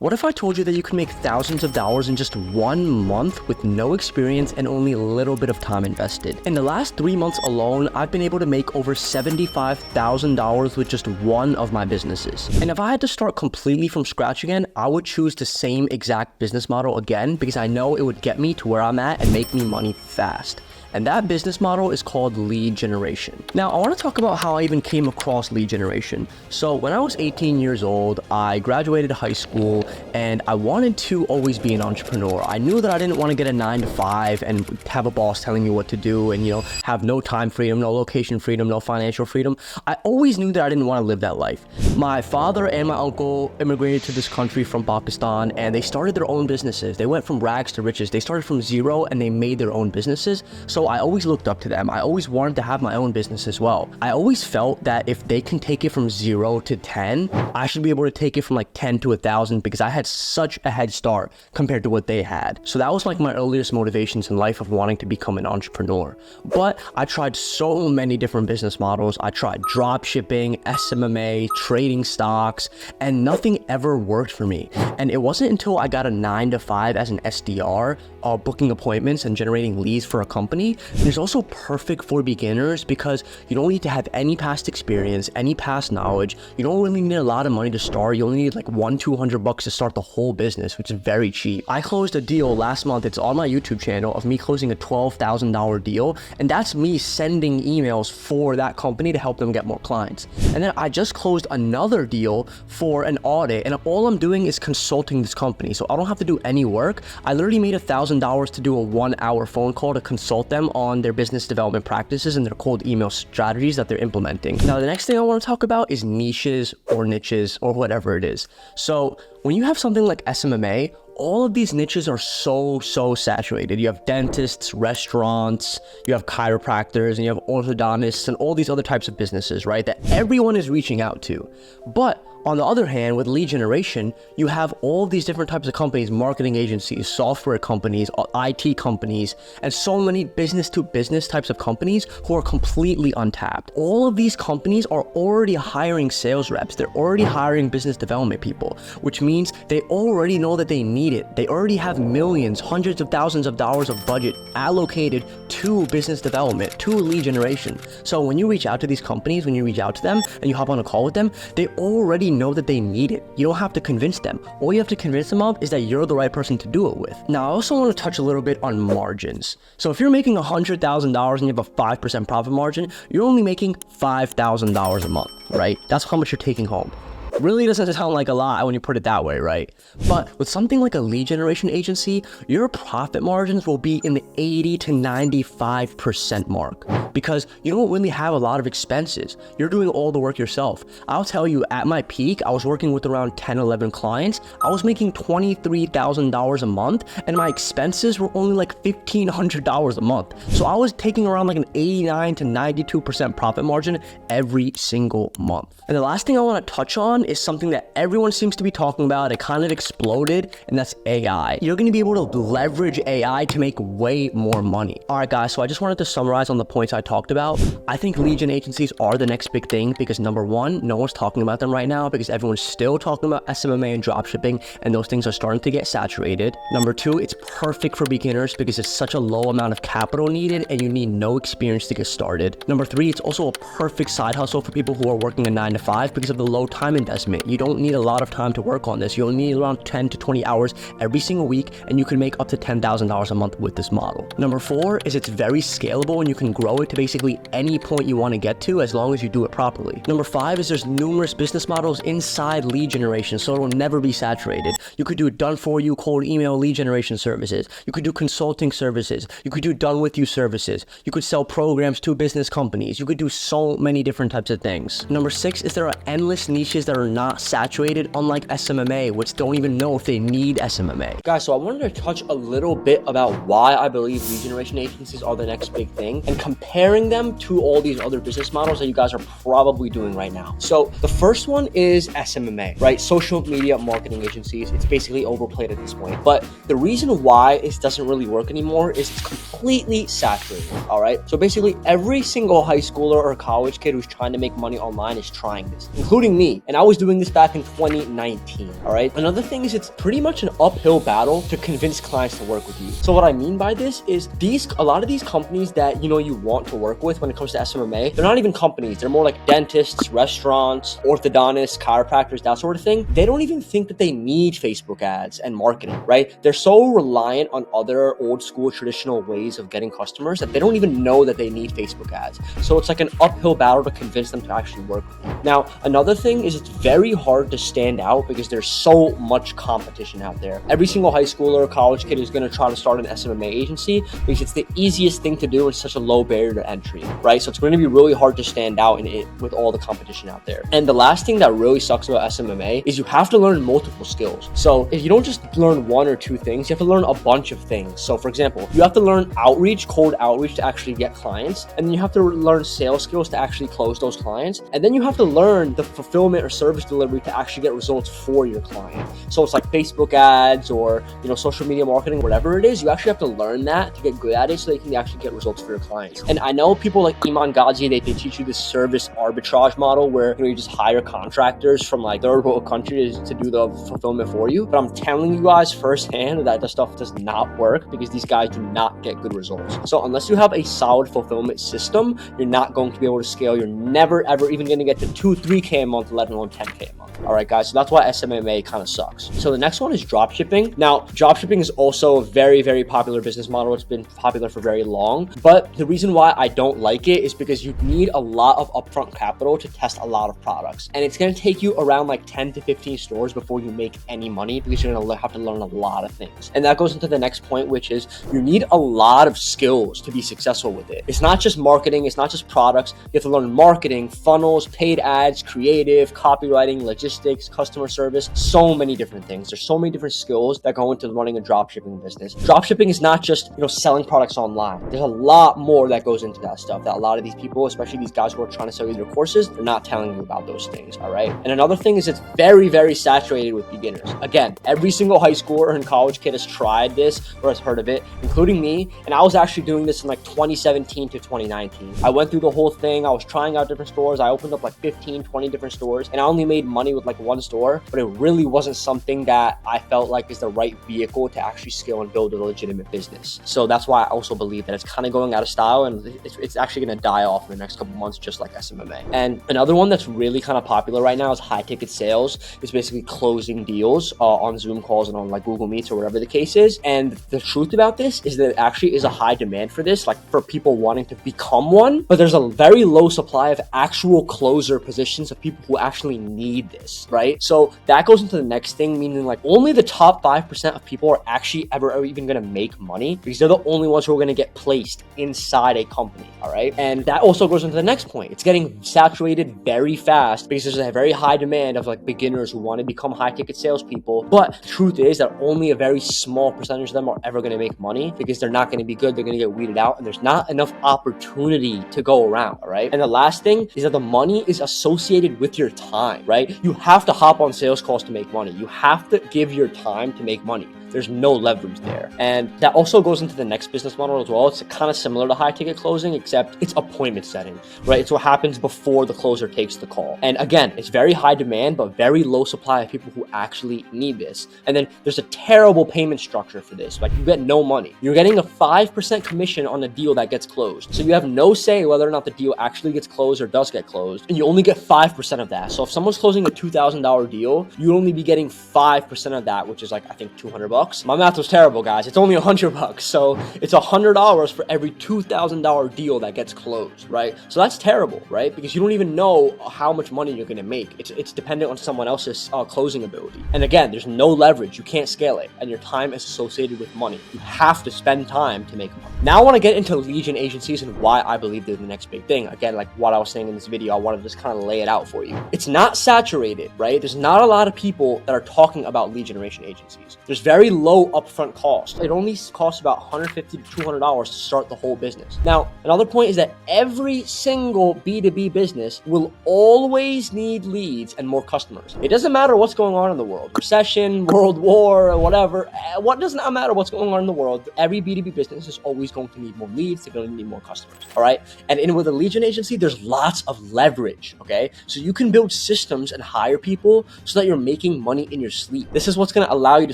What if I told you that you can make thousands of dollars in just 1 month with no experience and only a little bit of time invested? In the last 3 months alone, I've been able to make over $75,000 with just one of my businesses. And if I had to start completely from scratch again, I would choose the same exact business model again because I know it would get me to where I'm at and make me money fast. And that business model is called lead generation. Now, I want to talk about how I even came across lead generation. So when I was 18 years old, I graduated high school and I wanted to always be an entrepreneur. I knew that I didn't want to get a 9-to-5 and have a boss telling me what to do and, have no time freedom, no location freedom, no financial freedom. I always knew that I didn't want to live that life. My father and my uncle immigrated to this country from Pakistan and they started their own businesses. They went from rags to riches. They started from zero and they made their own businesses. So I always looked up to them. I always wanted to have my own business as well. I always felt that if they can take it from 0 to 10, I should be able to take it from like 10 to 1,000 because I had such a head start compared to what they had. So that was like my earliest motivations in life of wanting to become an entrepreneur. But I tried so many different business models. I tried drop shipping, SMMA, trading stocks, and nothing ever worked for me. And it wasn't until I got a 9-to-5 as an SDR, booking appointments and generating leads for a company. And it's also perfect for beginners because you don't need to have any past experience, any past knowledge. You don't really need a lot of money to start. You only need like $100-200 to start the whole business, which is very cheap. I closed a deal last month. It's on my YouTube channel of me closing a $12,000 deal. And that's me sending emails for that company to help them get more clients. And then I just closed another deal for an audit. And all I'm doing is consulting this company. So I don't have to do any work. I literally made $1,000 to do a 1-hour phone call to consult them on their business development practices and their cold email strategies that they're implementing. Now, the next thing I want to talk about is niches or whatever it is. So when you have something like SMMA, all of these niches are so saturated. You have dentists, restaurants, you have chiropractors, and you have orthodontists and all these other types of businesses, right? That everyone is reaching out to. But on the other hand, with lead generation, you have all these different types of companies, marketing agencies, software companies, IT companies, and so many business-to-business types of companies who are completely untapped. All of these companies are already hiring sales reps. They're already hiring business development people, which means they already know that they need it. They already have millions, hundreds of thousands of dollars of budget allocated to business development, to lead generation. So when you reach out to these companies, when you reach out to them and you hop on a call with them, they already know that they need it. You don't have to convince them. All you have to convince them of is that you're the right person to do it with. Now, I also want to touch a little bit on margins. So if you're making $100,000 and you have a 5% profit margin, you're only making $5,000 a month, right? That's how much you're taking home. Really doesn't sound like a lot when you put it that way, right? But with something like a lead generation agency, your profit margins will be in the 80 to 95% mark because you don't really have a lot of expenses. You're doing all the work yourself. I'll tell you, at my peak, I was working with around 10, 11 clients. I was making $23,000 a month and my expenses were only like $1,500 a month. So I was taking around like an 89 to 92% profit margin every single month. And the last thing I want to touch on is something that everyone seems to be talking about. It kind of exploded, and that's AI. You're going to be able to leverage AI to make way more money. All right, guys, so I just wanted to summarize on the points I talked about. I think lead gen agencies are the next big thing because number one, no one's talking about them right now because everyone's still talking about SMMA and dropshipping, and those things are starting to get saturated. Number two, it's perfect for beginners because it's such a low amount of capital needed and you need no experience to get started. Number three, it's also a perfect side hustle for people who are working a 9-to-5 because of the low time investment. You don't need a lot of time to work on this. You only need around 10 to 20 hours every single week, and you can make up to $10,000 a month with this model. Number four is it's very scalable and you can grow it to basically any point you want to get to as long as you do it properly. Number five is there's numerous business models inside lead generation, so it will never be saturated. You could do done for you cold email lead generation services. You could do consulting services. You could do done with you services. You could sell programs to business companies. You could do so many different types of things. Number six is there are endless niches that are not saturated, unlike SMMA, which don't even know if they need SMMA. Guys, so I wanted to touch a little bit about why I believe lead generation agencies are the next big thing and comparing them to all these other business models that you guys are probably doing right now. So the first one is SMMA, right? Social media marketing agencies. It's basically overplayed at this point. But the reason why it doesn't really work anymore is it's completely saturated, all right? So basically every single high schooler or college kid who's trying to make money online is trying this, including me. And I was was doing this back in 2019, all right? Another thing is it's pretty much an uphill battle to convince clients to work with you. So what I mean by this is a lot of these companies that, you want to work with when it comes to SMMA, they're not even companies. They're more like dentists, restaurants, orthodontists, chiropractors, that sort of thing. They don't even think that they need Facebook ads and marketing, right? They're so reliant on other old school traditional ways of getting customers that they don't even know that they need Facebook ads. So it's like an uphill battle to convince them to actually work with you. Now, another thing is it's very hard to stand out because there's so much competition out there. Every single high schooler or college kid is going to try to start an SMMA agency because it's the easiest thing to do and such a low barrier to entry, right? So it's going to be really hard to stand out in it with all the competition out there. And the last thing that really sucks about SMMA is you have to learn multiple skills. So if you don't just learn one or two things, you have to learn a bunch of things. So for example, you have to learn outreach, cold outreach to actually get clients. And then you have to learn sales skills to actually close those clients. And then you have to learn the fulfillment or service delivery to actually get results for your client. So it's like Facebook ads or, social media marketing, whatever it is, you actually have to learn that to get good at it so that you can actually get results for your clients. And I know people like Iman Ghazi, they teach you this service arbitrage model where you just hire contractors from like third world countries to do the fulfillment for you. But I'm telling you guys firsthand that the stuff does not work because these guys do not get good results. So unless you have a solid fulfillment system, you're not going to be able to scale. You're never ever even going to get to 2-3K a month, let alone 10K a month. All right, guys. So that's why SMMA kind of sucks. So the next one is dropshipping. Now, dropshipping is also a very, very popular business model. It's been popular for very long. But the reason why I don't like it is because you need a lot of upfront capital to test a lot of products. And it's going to take you around like 10 to 15 stores before you make any money because you're going to have to learn a lot of things. And that goes into the next point, which is you need a lot of skills to be successful with it. It's not just marketing. It's not just products. You have to learn marketing, funnels, paid ads, creative, copywriting, logistics, customer service, so many different things. There's so many different skills that go into running a dropshipping business. Dropshipping is not just, selling products online. There's a lot more that goes into that stuff that a lot of these people, especially these guys who are trying to sell you their courses, they're not telling you about those things, all right? And another thing is it's very, very saturated with beginners. Again, every single high schooler and college kid has tried this or has heard of it, including me. And I was actually doing this in like 2017 to 2019. I went through the whole thing. I was trying out different stores. I opened up like 15, 20 different stores and I only made money with like one store, but it really wasn't something that I felt like is the right vehicle to actually scale and build a legitimate business. So that's why I also believe that it's kind of going out of style and it's actually going to die off in the next couple months, just like SMMA. And another one that's really kind of popular right now is high ticket sales. It's basically closing deals on Zoom calls and on like Google Meets or whatever the case is. And the truth about this is that it actually is a high demand for this, like for people wanting to become one, but there's a very low supply of actual closer positions of people who actually need this, right? So that goes into the next thing, meaning like only the top 5% of people are actually ever even going to make money because they're the only ones who are going to get placed inside a company, all right? And that also goes into the next point. It's getting saturated very fast because there's a very high demand of like beginners who want to become high ticket salespeople. But the truth is that only a very small percentage of them are ever going to make money because they're not going to be good. They're going to get weeded out and there's not enough opportunity to go around, all right? And the last thing is that the money is associated with your time, right? You have to hop on sales calls to make money. You have to give your time to make money. There's no leverage there. And that also goes into the next business model as well. It's kind of similar to high ticket closing, except it's appointment setting, right? It's what happens before the closer takes the call. And again, it's very high demand, but very low supply of people who actually need this. And then there's a terrible payment structure for this. Like you get no money. You're getting a 5% commission on a deal that gets closed. So you have no say whether or not the deal actually gets closed or does get closed. And you only get 5% of that. So if someone's closing a $2,000 deal, you only be getting 5% of that, which is like, I think $200. My math was terrible, guys. It's only $100. So it's $100 for every $2,000 deal that gets closed, right? So that's terrible, right? Because you don't even know how much money you're going to make. It's dependent on someone else's closing ability. And again, there's no leverage. You can't scale it. And your time is associated with money. You have to spend time to make money. Now I want to get into lead gen agencies and why I believe they're the next big thing. Again, like what I was saying in this video, I want to just kind of lay it out for you. It's not saturated, right? There's not a lot of people that are talking about lead generation agencies. There's very low upfront cost. It only costs about $150 to $200 to start the whole business. Now, another point is that every single B2B business will always need leads and more customers. It doesn't matter what's going on in the world, recession, world war, or whatever. What does not matter what's going on in the world. Every B2B business is always going to need more leads. They're going to need more customers. All right. And with a lead gen agency, there's lots of leverage. Okay. So you can build systems systems and hire people so that you're making money in your sleep. This is what's going to allow you to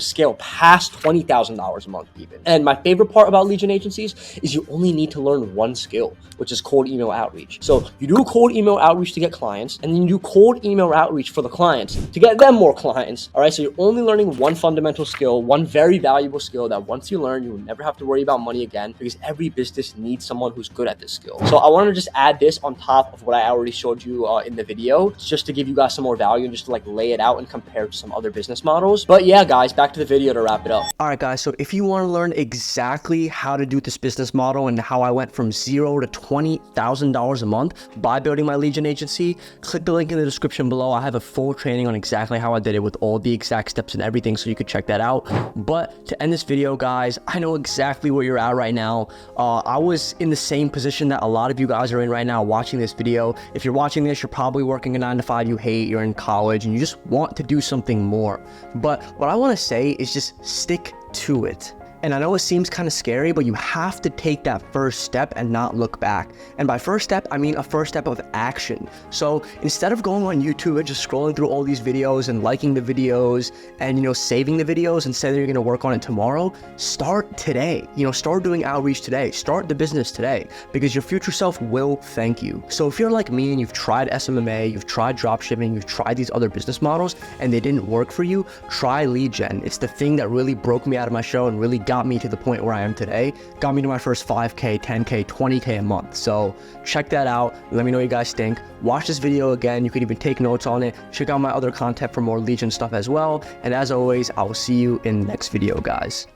scale past $20,000 a month even. And my favorite part about lead gen agencies is you only need to learn one skill, which is cold email outreach. So you do cold email outreach to get clients, and then you do cold email outreach for the clients to get them more clients. All right. So you're only learning one fundamental skill, one very valuable skill that once you learn, you will never have to worry about money again, because every business needs someone who's good at this skill. So I want to just add this on top of what I already showed you in the video, just to give you guys some more value and just to like lay it out and compare to some other business models. But yeah, guys, back to the video to wrap it up. All right, guys. So if you want to learn exactly how to do this business model and how I went from $0 to $20,000 a month by building my lead gen agency, click the link in the description below. I have a full training on exactly how I did it with all the exact steps and everything, so you could check that out. But to end this video, guys, I know exactly where you're at right now. I was in the same position that a lot of you guys are in right now watching this video. If you're watching this, you're probably working a 9-to-5 you hate, you're in college, and you just want to do something more. But what I want to say is just stick to it. And I know it seems kind of scary, but you have to take that first step and not look back. And by first step, I mean a first step of action. So instead of going on YouTube and just scrolling through all these videos and liking the videos and, you know, saving the videos and saying that you're going to work on it tomorrow, start today. You know, start doing outreach today. Start the business today, because your future self will thank you. So if you're like me and you've tried SMMA, you've tried dropshipping, you've tried these other business models and they didn't work for you, try lead gen. It's the thing that really broke me out of my shell and really got me to the point where I am today, got me to my first 5K, 10K, 20K a month. So check that out. Let me know what you guys think. Watch this video again. You could even take notes on it. Check out my other content for more lead gen stuff as well. And as always, I will see you in the next video, guys.